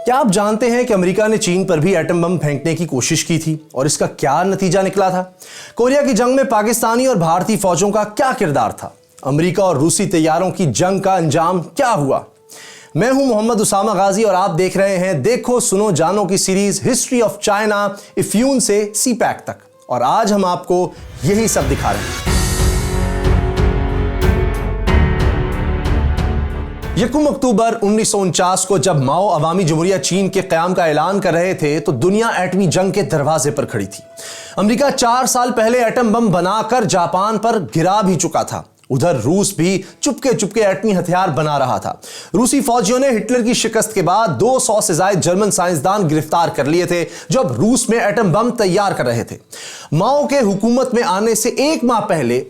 क्या आप जानते हैं कि अमेरिका ने चीन पर भी एटम बम फेंकने की कोशिश की थी और इसका क्या नतीजा निकला था? कोरिया की जंग में पाकिस्तानी और भारतीय फौजों का क्या किरदार था? अमेरिका और रूसी तैयारों की जंग का अंजाम क्या हुआ? मैं हूं मोहम्मद उसामा गाजी और आप देख रहे हैं देखो सुनो जानो की सीरीज हिस्ट्री ऑफ चाइना इफ्यून से सीपैक तक। और आज हम आपको यही सब दिखा रहे हैं। 1 अक्टूबर 1949 को जब माओ अवामी जमहूरिया चीन के क़याम का ऐलान कर रहे थे तो दुनिया एटमी जंग के दरवाजे पर खड़ी थी। अमेरिका 4 साल पहले एटम बम बनाकर जापान पर गिरा भी चुका था। उधर रूस भी चुपके चुपके एटमी हथियार बना रहा था। रूसी फौजियों ने हिटलर की शिकस्त के बाद 200 से ज्यादा जर्मन साइंसदान गिरफ्तार कर लिए थे जो अब रूस में एटम बम तैयार कर रहे थे। माओ के हुकूमत में आने से 1 माह पहले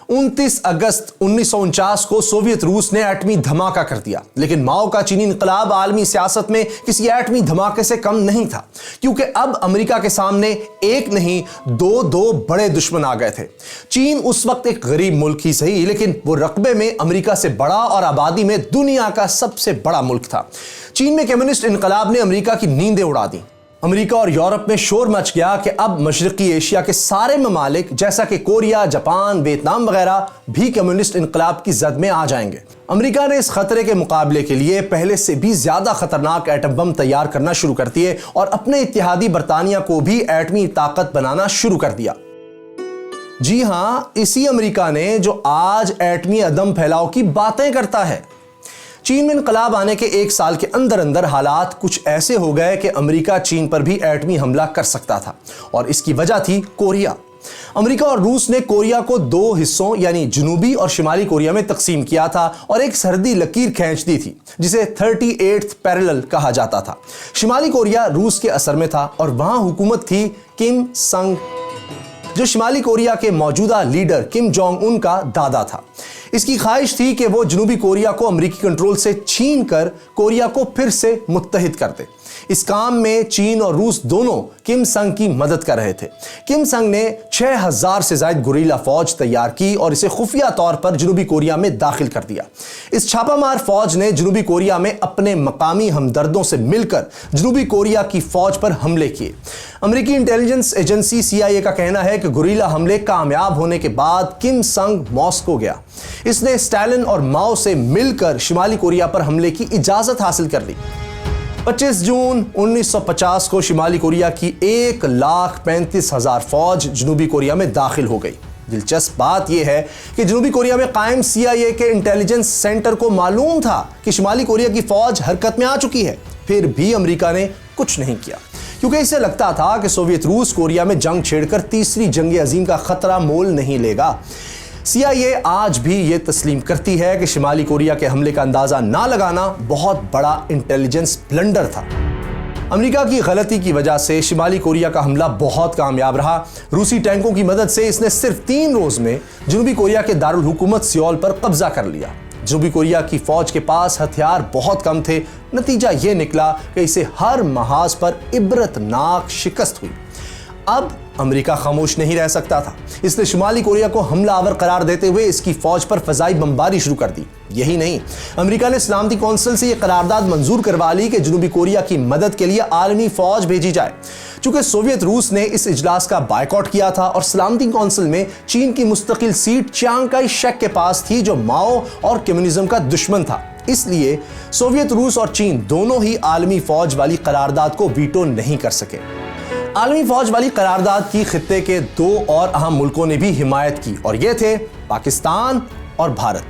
29 अगस्त 1949 को सोवियत रूस ने एटमी धमाका कर दिया। लेकिन माओ का चीनी इनकलाब आलमी सियासत में किसी एटमी धमाके से कम नहीं था, क्योंकि अब अमेरिका के सामने एक नहीं दो बड़े दुश्मन आ गए थे। चीन उस वक्त एक गरीब मुल्क ही सही, लेकिन वो रकबे में अमेरिका से बड़ा और आबादी में दुनिया का सबसे बड़ा मुल्क था। चीन में कम्युनिस्ट इनकलाब ने अमेरिका की नींदें उड़ा दी। अमेरिका और यूरोप में शोर मच गया कि अब मशरकी एशिया के सारे ममालिक जैसा कि कोरिया, जापान, वियतनाम वगैरह भी कम्युनिस्ट इनकलाब की जद में आ जाएंगे। अमेरिका ने इस खतरे के मुकाबले के लिए पहले से भी ज्यादा खतरनाक एटम बम तैयार करना शुरू कर दिए और अपने इत्तेहादी बरतानिया को भी एटमी ताकत बनाना शुरू कर दिया। जी हां, इसी अमेरिका ने जो आज एटमी अदम फैलाव की बातें करता है। चीन में इनकलाब आने के 1 साल के अंदर अंदर हालात कुछ ऐसे हो गए कि अमेरिका चीन पर भी एटमी हमला कर सकता था और इसकी वजह थी कोरिया। अमेरिका और रूस ने कोरिया को 2 हिस्सों यानी जनूबी और शिमाली कोरिया में तकसीम किया था और एक सरहदी लकीर खींच दी थी जिसे 38th पैरेलल कहा जाता था। शिमाली कोरिया रूस के असर में था और वहां हुकूमत थी किम संग, जो शिमाली कोरिया के मौजूदा लीडर किम जोंग उन का दादा था। इसकी ख्वाहिश थी कि वो जनूबी कोरिया को अमेरिकी कंट्रोल से छीन कर कोरिया को फिर से मुत्तहिद कर दे। इस काम में चीन और रूस दोनों किम संग की मदद कर रहे थे। किम संग ने 6000 से ज्यादा गुरीला फौज तैयार की और इसे खुफिया तौर पर जनूबी कोरिया में दाखिल कर दिया। इस छापामार फौज ने जनूबी कोरिया में अपने मकामी हमदर्दों से मिलकर जनूबी कोरिया की फौज पर हमले किए। अमेरिकी इंटेलिजेंस एजेंसी CIA का कहना है कि गुरीला हमले कामयाब होने के बाद किम संग मॉस्को गया। इसने स्टालिन और माओ से मिलकर शिमाली कोरिया पर हमले की इजाजत हासिल कर ली। 25 जून 1950 को शिमाली कोरिया की 1,35,000 फौज जनूबी कोरिया में दाखिल हो गई। दिलचस्प बात यह है कि जनूबी कोरिया में कायम CIA के इंटेलिजेंस सेंटर को मालूम था कि शिमाली कोरिया की फौज हरकत में आ चुकी है, फिर भी अमेरिका ने कुछ नहीं किया, क्योंकि इसे लगता था कि सोवियत रूस कोरिया में जंग छेड़कर तीसरी जंग अजीम का खतरा मोल नहीं लेगा। CIA आज भी ये तस्लीम करती है कि शिमाली कोरिया के हमले का अंदाजा ना लगाना बहुत बड़ा इंटेलिजेंस ब्लंडर था। अमेरिका की गलती की वजह से शिमाली कोरिया का हमला बहुत कामयाब रहा। रूसी टैंकों की मदद से इसने सिर्फ 3 रोज में जनूबी कोरिया के दारुल हुकूमत सियोल पर कब्जा कर लिया। जनूबी कोरिया की फौज के पास हथियार बहुत कम थे। नतीजा यह निकला कि इसे हर महाज पर इबरतनाक शिकस्त हुई। अब अमेरिका खामोश नहीं रह सकता था। इसने शिमाली कोरिया को हमलावर करार देते हुए इसकी फौज पर फजाई बमबारी शुरू कर दी। यही नहीं, अमेरिका ने सलामती कौंसिल से यह करारदाद मंजूर करवा ली कि जनूबी कोरिया की मदद के लिए आलमी फौज भेजी जाए। चूंकि सोवियत रूस ने इस इजलास का बायकॉट किया था और सलामती कौंसिल में चीन की मुस्तकिल सीट चियांग काई शेक के पास थी, जो माओ और कम्युनिज्म का दुश्मन था, इसलिए सोवियत रूस और चीन दोनों ही आलमी फौज वाली करारदाद को वीटो नहीं कर सके। आलमी फौज वाली करारदाद की खित्ते के 2 और अहम मुल्कों ने भी हिमायत की और ये थे पाकिस्तान और भारत।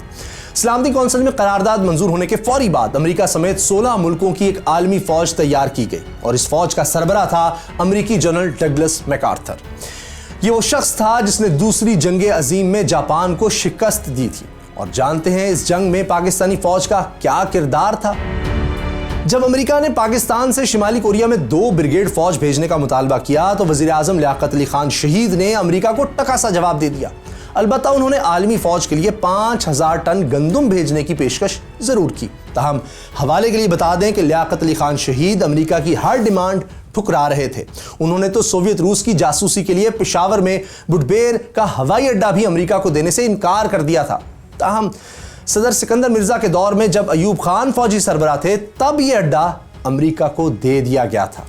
सलामती कौंसिल में करारदाद मंजूर होने के फौरी बाद अमेरिका समेत 16 मुल्कों की एक आलमी फौज तैयार की गई और इस फौज का सरबराह था अमेरिकी जनरल डगलस मैकार्थर। ये वो शख्स था जिसने दूसरी जंग अजीम में जापान को शिकस्त दी थी। और जानते हैं इस जंग में पाकिस्तानी फौज का क्या किरदार था? जब अमेरिका ने पाकिस्तान से शिमाली कोरिया में 2 ब्रिगेड फौज भेजने का मुतालबा किया तो वजीर आजम लियाकत अली खान शहीद ने अमेरिका को टका सा जवाब दे दिया। अलबत्ता उन्होंने आलमी फौज के लिए 5000 टन गंदुम भेजने की पेशकश जरूर की। ताहम हवाले के लिए बता दें कि लियाकत अली खान शहीद अमेरिका की हर डिमांड ठुकरा रहे थे। उन्होंने तो सोवियत रूस की जासूसी के लिए पेशावर में बुडबेर का हवाई अड्डा भी अमेरिका को देने से इनकार कर दिया था। ताहम सदर सिकंदर मिर्जा के दौर में जब अयूब खान फौजी सरबराह थे तब यह अड्डा अमेरिका को दे दिया गया था।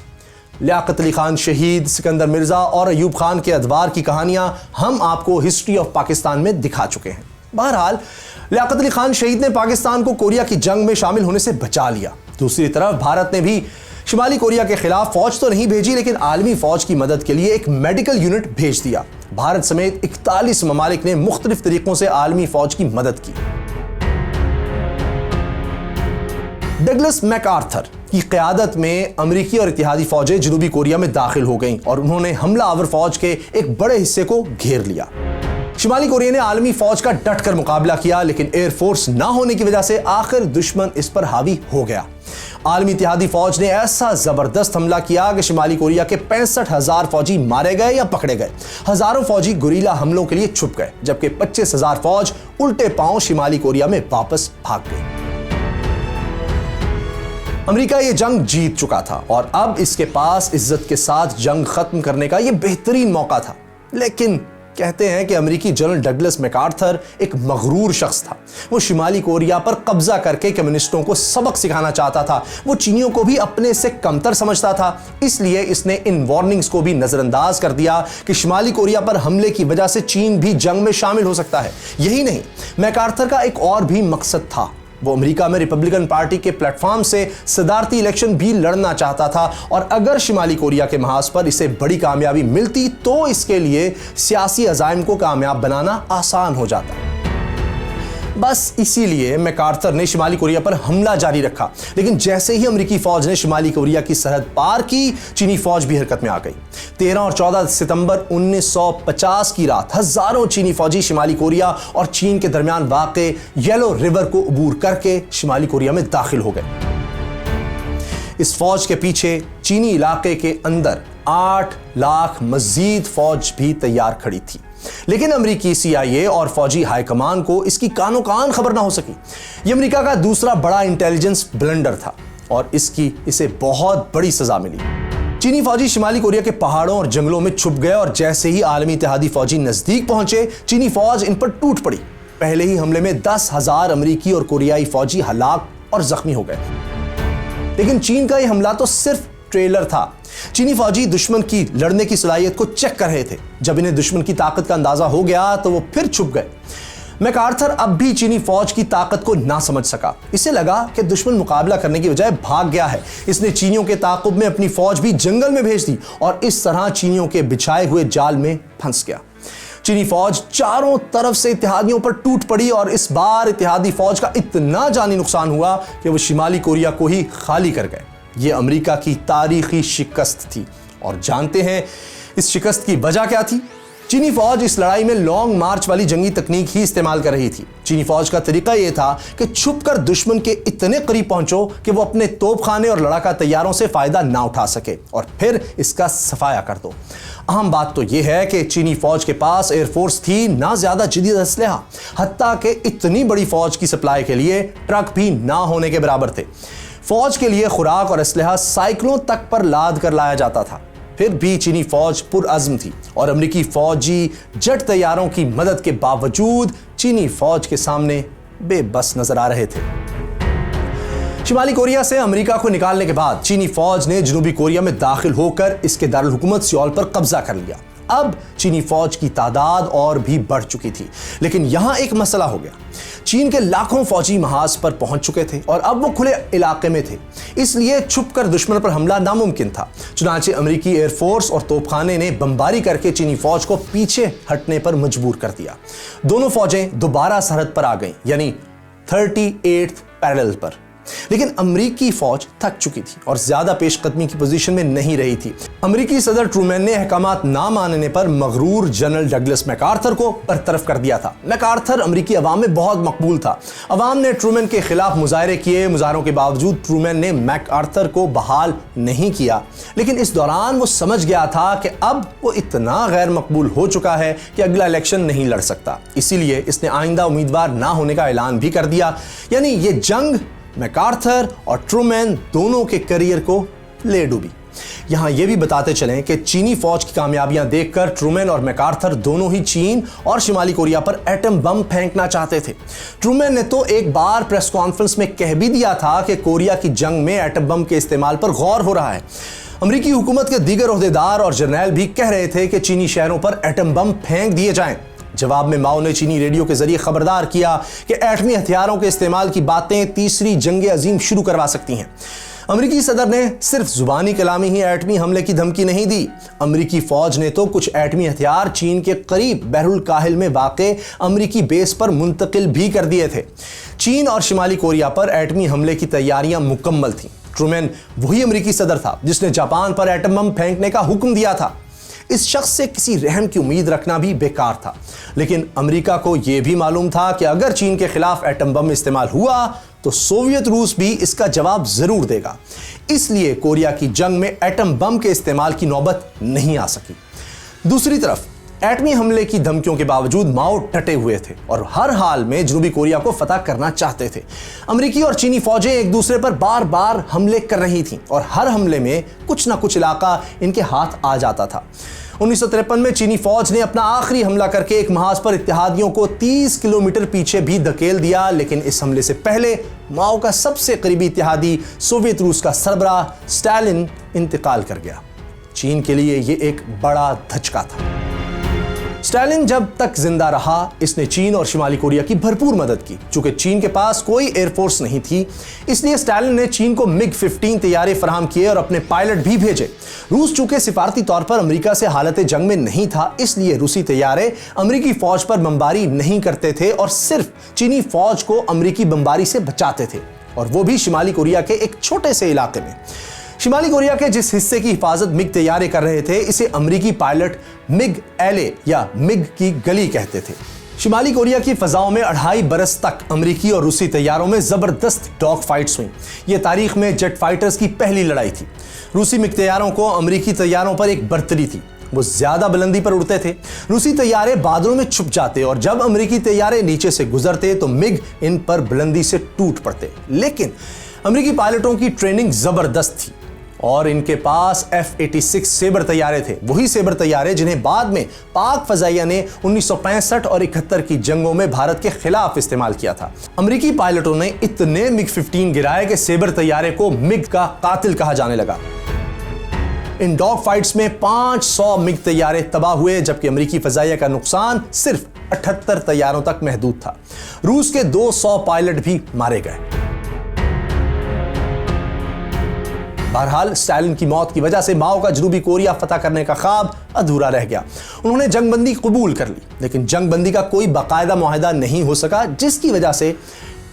लियाकत अली खान शहीद, सिकंदर मिर्जा और अयूब खान के अदवार की कहानियां हम आपको हिस्ट्री ऑफ पाकिस्तान में दिखा चुके हैं। बहरहाल लियाकत अली खान शहीद ने पाकिस्तान को कोरिया की जंग में शामिल होने से बचा लिया। दूसरी तरफ भारत ने भी शिमाली कोरिया के खिलाफ फौज तो नहीं भेजी, लेकिन आलमी फौज की मदद के लिए एक मेडिकल यूनिट भेज दिया। भारत समेत 41 ममालिक ने मुख्तलिफ तरीकों से आलमी फौज की मदद की। डगलस मैकआर्थर की क़यादत में अमेरिकी और इत्तेहादी फौजें जनूबी कोरिया में दाखिल हो गईं और उन्होंने हमलावर फौज के एक बड़े हिस्से को घेर लिया। शिमाली कोरिया ने आलमी फौज का डटकर मुकाबला किया, लेकिन एयरफोर्स ना होने की वजह से आखिर दुश्मन इस पर हावी हो गया। आलमी इत्तेहादी फौज ने ऐसा जबरदस्त हमला किया कि शिमाली कोरिया के 65,000 फौजी मारे गए या पकड़े गए। हजारों फौजी गुरीला हमलों के लिए छुप गए, जबकि 25,000 फौज उल्टे पांव शिमाली कोरिया में वापस भाग गई। अमेरिका ये जंग जीत चुका था और अब इसके पास इज्जत के साथ जंग खत्म करने का यह बेहतरीन मौका था। लेकिन कहते हैं कि अमेरिकी जनरल डगलस मैकआर्थर एक मगरूर शख्स था। वो शिमाली कोरिया पर कब्जा करके कम्युनिस्टों को सबक सिखाना चाहता था। वो चीनियों को भी अपने से कमतर समझता था, इसलिए इसने इन वार्निंग्स को भी नजरअंदाज कर दिया कि शिमाली कोरिया पर हमले की वजह से चीन भी जंग में शामिल हो सकता है। यही नहीं, मैकआर्थर का एक और भी मकसद था। वो अमेरिका में रिपब्लिकन पार्टी के प्लेटफॉर्म से सदारती इलेक्शन भी लड़ना चाहता था और अगर शिमाली कोरिया के महाज पर इसे बड़ी कामयाबी मिलती तो इसके लिए सियासी अज़ाइम को कामयाब बनाना आसान हो जाता। बस इसीलिए मैकआर्थर ने शिमाली कोरिया पर हमला जारी रखा, लेकिन जैसे ही अमेरिकी फौज ने शिमाली कोरिया की सरहद पार की, चीनी फौज भी हरकत में आ गई। 13 और 14 सितंबर 1950 की रात हजारों चीनी फौजी शिमाली कोरिया और चीन के दरमियान वाक़े येलो रिवर को अबूर करके शिमाली कोरिया में दाखिल हो गए। इस फौज के पीछे चीनी इलाके के अंदर 8 लाख मजीद फौज भी तैयार खड़ी थी, लेकिन अमेरिकी CIA और फौजी हाईकमान को इसकी कानो कान खबर ना हो सकी। यह अमेरिका का दूसरा बड़ा इंटेलिजेंस ब्लंडर था और इसे बहुत बड़ी सजा मिली। चीनी फौजी शिमाली कोरिया के पहाड़ों और जंगलों में छुप गए और जैसे ही आलमी इत्तेहादी फौजी नजदीक पहुंचे, चीनी फौज इन पर टूट पड़ी। पहले ही हमले में 10,000 अमेरिकी और कोरियाई फौजी हलाक और जख्मी हो गए। लेकिन चीन का यह हमला तो सिर्फ ट्रेलर था। चीनी फौजी दुश्मन की लड़ने की सलाहियत को चेक कर रहे थे। जब इन्हें दुश्मन की ताकत का अंदाजा हो गया तो वो फिर छुप गए। मैकआर्थर अब भी चीनी फौज की ताकत को ना समझ सका। इसे लगा कि दुश्मन मुकाबला करने की बजाय भाग गया है। इसने चीनियों के ताक़ुब में अपनी फौज भी जंगल में भेज दी और इस तरह चीनियों के बिछाए हुए जाल में फंस गया। चीनी फौज चारों तरफ से इत्तेहादियों पर टूट पड़ी और इस बार इत्तेहादी फौज का इतना जानी नुकसान हुआ कि वो शिमाली कोरिया को ही खाली कर गए। ये अमेरिका की तारीखी शिकस्त थी और जानते हैं इस शिकस्त की वजह क्या थी? चीनी फौज इस लड़ाई में लॉन्ग मार्च वाली जंगी तकनीक ही इस्तेमाल कर रही थी। चीनी फौज का तरीका यह था कि छुपकर दुश्मन के इतने करीब पहुंचो कि वो अपने तोपखाने और लड़ाका तैयारों से फायदा ना उठा सके और फिर इसका सफाया कर दो। अहम बात तो यह है कि चीनी फौज के पास एयरफोर्स थी ना ज्यादा जदीद असलहा, हत्ता कि इतनी बड़ी फौज की सप्लाई के लिए ट्रक भी ना होने के बराबर थे। फौज के लिए खुराक और असलहा साइकिलों तक पर लाद कर लाया जाता था। फिर भी चीनी फौज पुरअज़्म थी और अमेरिकी फौजी जेट तैयारों की मदद के बावजूद चीनी फौज के सामने बेबस नजर आ रहे थे। शिमाली कोरिया से अमेरिका को निकालने के बाद चीनी फौज ने जनूबी कोरिया में दाखिल होकर इसके दारुल हुकूमत सियोल पर कब्जा कर लिया। अब चीनी फौज की तादाद और भी बढ़ चुकी थी, लेकिन यहां एक मसला हो गया। चीन के लाखों फौजी महाज पर पहुंच चुके थे और अब वो खुले इलाके में थे, इसलिए छुपकर दुश्मन पर हमला नामुमकिन था। चुनांचे अमेरिकी एयरफोर्स और तोपखाने ने बमबारी करके चीनी फौज को पीछे हटने पर मजबूर कर दिया। दोनों फौजें दोबारा सरहद पर आ गईं, यानी 38th पैरेलल पर। लेकिन अमेरिकी फौज थक चुकी थी और ज्यादा पेशकदमी की पोजीशन में नहीं रही थी। अमेरिकी सदर ट्रूमैन ने अहकामात ना मानने पर मगरूर जनरल डगलस मैकआर्थर को बरतरफ कर दिया था। मैकआर्थर अमेरिकी अवाम में बहुत मकबूल था। अवाम ने ट्रूमैन के खिलाफ मुजाहरे किए। मुजाहरों के बावजूद ट्रूमैन ने मैकआर्थर को बहाल नहीं किया, लेकिन इस दौरान वो समझ गया था कि अब वो इतना गैर मकबूल हो चुका है कि अगला इलेक्शन नहीं लड़ सकता। इसीलिए इसने आइंदा उम्मीदवार ना होने का ऐलान भी कर दिया। यानी ये जंग मैकआर्थर और ट्रूमैन दोनों के करियर को ले डूबी। यहां यह भी बताते चलें कि चीनी फौज की कामयाबियां देखकर ट्रूमैन और मैकार्थर दोनों ही चीन और शिमाली कोरिया पर एटम बम फेंकना चाहते थे। ट्रूमैन ने तो एक बार प्रेस कॉन्फ्रेंस में कह भी दिया था कि कोरिया की जंग में एटम बम के इस्तेमाल पर गौर हो रहा है। अमेरिकी हुकूमत के दीगर ओहदेदार और जर्नैल भी कह रहे थे कि चीनी शहरों पर एटम बम फेंक दिए जाएं। जवाब में माओ ने चीनी रेडियो के जरिए खबरदार किया कि एटमी हथियारों के इस्तेमाल की बातें तीसरी जंग अजीम शुरू करवा सकती हैं। अमेरिकी सदर ने सिर्फ जुबानी कलामी ही एटमी हमले की धमकी नहीं दी। अमेरिकी फौज ने तो कुछ एटमी हथियार चीन के करीब बहरुल काहिल में वाक़े अमेरिकी बेस पर मुंतकिल भी कर दिए थे। चीन और शिमाली कोरिया पर एटमी हमले की तैयारियां मुकम्मल थीं। ट्रूमैन वही अमेरिकी सदर था जिसने जापान पर एटम बम फेंकने का हुक्म दिया था। इस शख्स से किसी रहम की उम्मीद रखना भी बेकार था, लेकिन अमेरिका को यह भी मालूम था कि अगर चीन के खिलाफ एटम बम इस्तेमाल हुआ तो सोवियत रूस भी इसका जवाब जरूर देगा। इसलिए कोरिया की जंग में एटम बम के इस्तेमाल की नौबत नहीं आ सकी। दूसरी तरफ एटमी हमले की धमकियों के बावजूद माओ डटे हुए थे और हर हाल में जनूबी कोरिया को फतह करना चाहते थे। अमेरिकी और चीनी फौजें एक दूसरे पर बार बार हमले कर रही थीं और हर हमले में कुछ ना कुछ इलाका इनके हाथ आ जाता था। 1953 में चीनी फौज ने अपना आखिरी हमला करके एक महाज पर इत्तेहादियों को 30 किलोमीटर पीछे भी धकेल दिया, लेकिन इस हमले से पहले माओ का सबसे करीबी इत्तेहादी सोवियत रूस का सरबराह स्टालिन इंतकाल कर गया। चीन के लिए यह एक बड़ा धचका था। स्टालिन जब तक जिंदा रहा इसने चीन और शिमाली कोरिया की भरपूर मदद की। चूंकि चीन के पास कोई एयरफोर्स नहीं थी, इसलिए स्टालिन ने चीन को मिग-15 तैयारे फराहम किए और अपने पायलट भी भेजे। रूस चूंकि सिफारती तौर पर अमेरिका से हालत जंग में नहीं था, इसलिए रूसी तैयारे अमेरिकी फौज पर बमबारी नहीं करते थे और सिर्फ चीनी फौज को अमेरिकी बमबारी से बचाते थे, और वो भी शिमाली कोरिया के एक छोटे से इलाके में। शिमाली कोरिया के जिस हिस्से की हिफाजत मिग तैयारे कर रहे थे, इसे अमेरिकी पायलट मिग एले या मिग की गली कहते थे। शिमाली कोरिया की फजाओं में 2.5 बरस तक अमेरिकी और रूसी तैयारों में जबरदस्त डॉग फाइट्स हुई। यह तारीख में जेट फाइटर्स की पहली लड़ाई थी। रूसी मिग तैयारों को अमेरिकी तैयारों पर एक बर्तरी थी, वो ज्यादा बुलंदी पर उड़ते थे। रूसी तैयारे बादलों में छुप जाते और जब अमेरिकी तैयारे नीचे से गुजरते तो मिग इन पर बुलंदी से टूट पड़ते। लेकिन अमेरिकी पायलटों की ट्रेनिंग जबरदस्त थी और इनके पास F-86 सेबर तैयारे थे, वही सेबर तैयारे जिन्हें बाद में पाक फजाइया ने 1965 और 71 की जंगों में भारत के खिलाफ इस्तेमाल किया था। अमेरिकी पायलटों ने इतने मिग-15 गिराए कि सेबर तैयारे को मिग का कातिल कहा जाने लगा। इन डॉग फाइट्स में 500 मिग तैयारे तबाह हुए, जबकि अमेरिकी फजाइया का नुकसान सिर्फ 78 तैयारों तक महदूद था। रूस के 200 पायलट भी मारे गए। बहरहाल स्टालिन की मौत की वजह से माओ का जनूबी कोरिया फतह करने का ख्वाब अधूरा रह गया। उन्होंने जंगबंदी कबूल कर ली, लेकिन जंगबंदी का कोई बाकायदा मुआहदा नहीं हो सका, जिसकी वजह से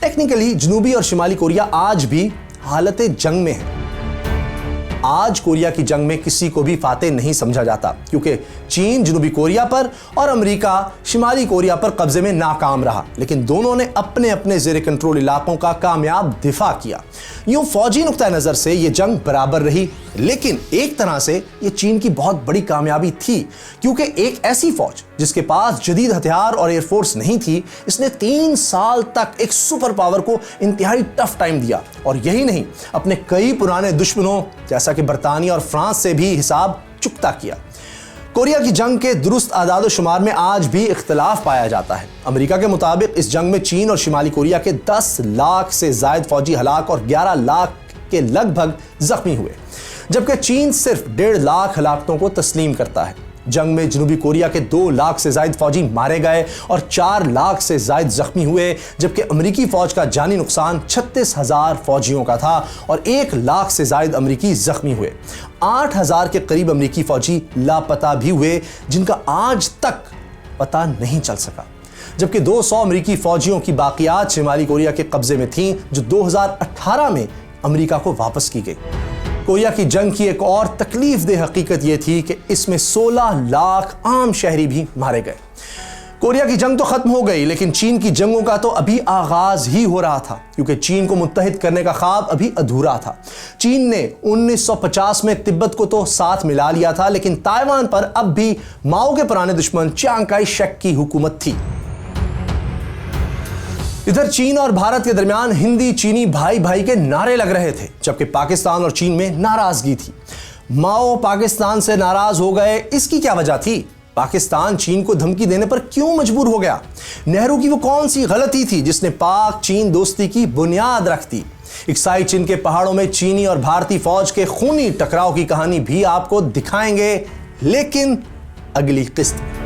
टेक्निकली जनूबी और शिमाली कोरिया आज भी हालत जंग में है। आज कोरिया की जंग में किसी को भी फातेह नहीं समझा जाता, क्योंकि चीन जनूबी कोरिया पर और अमेरिका शिमाली कोरिया पर कब्जे में नाकाम रहा, लेकिन दोनों ने अपने अपने जेर कंट्रोल इलाकों का कामयाब दिफा किया। यूं फौजी नुक्ता नजर से यह जंग बराबर रही, लेकिन एक तरह से यह चीन की बहुत बड़ी कामयाबी थी, क्योंकि एक ऐसी फौज जिसके पास जदीद हथियार और एयरफोर्स नहीं थी, इसने 3 साल तक एक सुपर पावर को इंतहाई टफ टाइम दिया। और यही नहीं, अपने कई पुराने दुश्मनों जैसा कि बरतानिया और फ्रांस से भी हिसाब चुकता किया। कोरिया की जंग के दुरुस्त आदाद शुमार में आज भी इख्तलाफ पाया जाता है। अमेरिका के मुताबिक इस जंग में चीन और शिमाली कोरिया के 10 लाख से जायद फौजी हलाक और 11 लाख के लगभग जख्मी हुए, जबकि चीन सिर्फ 1.5 लाख हलाकतों को तस्लीम करता है। जंग में जनूबी कोरिया के 2 लाख से जायद फौजी मारे गए और 4 लाख से जायद जख्मी हुए, जबकि अमेरिकी फौज का जानी नुकसान 36,000 फौजियों का था और 1 लाख से जायद अमेरिकी जख्मी हुए। 8,000 के करीब अमेरिकी फौजी लापता भी हुए, जिनका आज तक पता नहीं चल सका, जबकि 200 अमेरिकी फौजियों की बाकियात शिमाली कोरिया के कब्जे में थीं, जो 2018 में अमेरिका को वापस की गई। कोरिया की जंग की एक और तकलीफ दे हकीकत यह थी कि इसमें 16 लाख आम शहरी भी मारे गए। कोरिया की जंग तो खत्म हो गई, लेकिन चीन की जंगों का तो अभी आगाज ही हो रहा था, क्योंकि चीन को मुत्तहिद करने का ख्वाब अभी अधूरा था। चीन ने 1950 में तिब्बत को तो साथ मिला लिया था, लेकिन ताइवान पर अब भी माओ के पुराने दुश्मन चियांग काई शेक की हुकूमत थी। इधर चीन और भारत के दरमियान हिंदी चीनी भाई भाई के नारे लग रहे थे, जबकि पाकिस्तान और चीन में नाराजगी थी। माओ पाकिस्तान से नाराज हो गए, इसकी क्या वजह थी? पाकिस्तान चीन को धमकी देने पर क्यों मजबूर हो गया? नेहरू की वो कौन सी गलती थी जिसने पाक चीन दोस्ती की बुनियाद रख दी? इक्साई चीन के पहाड़ों में चीनी और भारतीय फौज के खूनी टकराव की कहानी भी आपको दिखाएंगे, लेकिन अगली किस्त में।